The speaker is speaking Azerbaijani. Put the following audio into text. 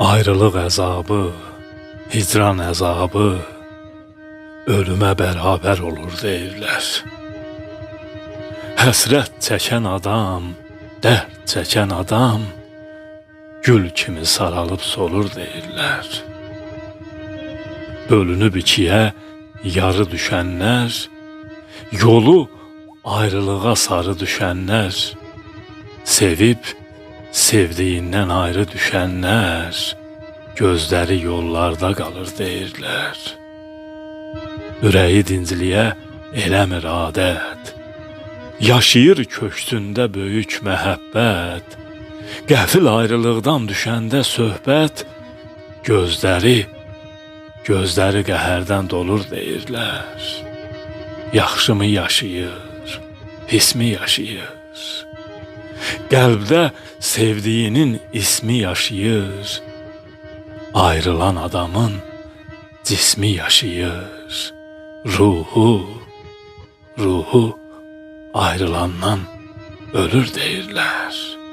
Ayrılıq əzabı, hicran əzabı ölümə bərabər olur deyirlər. Həsrət çəkən adam, dərd çəkən adam gül kimi saralıb solur deyirlər. Bölünüb ikiyə yarı düşənlər, yolu ayrılığa sarı düşənlər, sevib sevdiyindən ayrı düşənlər, gözləri yollarda qalır deyirlər. Ürəyi dincliyə eləmir adət, yaşayır köksündə böyük məhəbbət, qəfil ayrılıqdan düşəndə söhbət, gözləri qəhərdən dolur deyirlər. Yaxşımı yaşayır, pismi yaşayır, qəlbdə sevdiyinin ismi yaşayır, ayrılan adamın cismi yaşayır, ruhu ayrılandan ölür deyirlər.